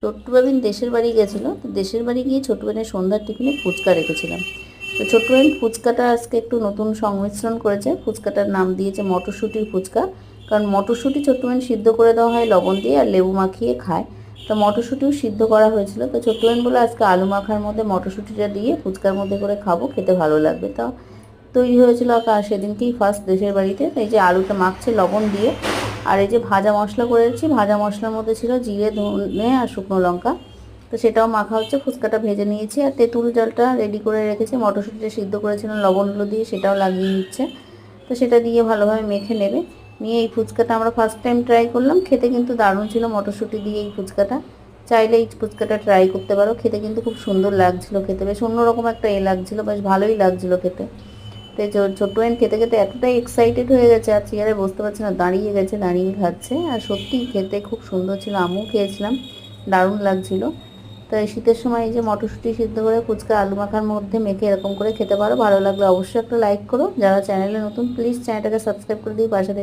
ছোট্টু বাবিন দেশের বাড়ি গেছিলো, তো দেশের বাড়ি গিয়ে ছোট্টু বাবিনের সন্ধ্যার টিফিনে ফুচকা রেখেছিলাম। তো ছোট্টু বাবিন ফুচকাটা আজকে একটু নতুন সংমিশ্রণ করেছে। ফুচকাটার নাম দিয়েছে মটরশুঁটির ফুচকা। কারণ মটরশুঁটি ছোট্টু বাবিন সিদ্ধ করে দেওয়া হয় লবণ দিয়ে আর লেবু মাখিয়ে খায়। তো মটরশুঁটিও সিদ্ধ করা হয়েছিল। তো ছোট্টু বাবিন বলে আজকে আলু মাখার মধ্যে মটরশুঁটিটা দিয়ে ফুচকার মধ্যে করে খাবো, খেতে ভালো লাগবে। তা তৈরি হয়েছিল সেদিনকেই ফার্স্ট দেশের বাড়িতে। এই যে আলুটা মাখছে লবণ দিয়ে, আর এই যে ভাজা মশলা করেছি, ভাজা মশলার মধ্যে ছিল জিরে, ধনে আর শুকনো লঙ্কা। তো সেটাও মাখা হচ্ছে। ফুচকাটা ভেজে নিয়েছি আর তেঁতুল জলটা রেডি করে রেখেছি। মটরশুঁটিটা সিদ্ধ করেছিলাম লবণ হলুদ দিয়ে, সেটাও লাগিয়ে নিচ্ছে। তো সেটা দিয়ে ভালোভাবে মেখে নেবে। নিয়ে এই ফুচকাটা আমরা ফার্স্ট টাইম ট্রাই করলাম, খেতে কিন্তু দারুণ ছিল মটরশুঁটি দিয়ে এই ফুচকাটা। চাইলে এই ফুচকাটা ট্রাই করতে পারো, খেতে কিন্তু খুব সুন্দর লাগছিল, খেতে বেশ অন্যরকম একটা লাগছিলো, বেশ ভালোই লাগছিলো খেতে। তো ছোট্ট বাবিন খেতে খেতে এতটাই এক্সাইটেড হয়ে গেছে আর চেয়ারে বসতে পারছে না, দাঁড়িয়ে গেছে, দাঁড়িয়ে খাচ্ছে। আর সত্যিই খেতে খুব সুন্দর ছিল, আমিও খেয়েছিলাম, দারুণ লাগছিল। তো এই শীতের সময় এই যে মটরশুঁটি সিদ্ধ করে ফুচকা আলু মাখার মধ্যে মেখে এরকম করে খেতে পারো। ভালো লাগলে অবশ্যই একটা লাইক করো। যারা চ্যানেলে নতুন প্লিজ চ্যানেলটাকে সাবস্ক্রাইব করে দিয়ে পাশে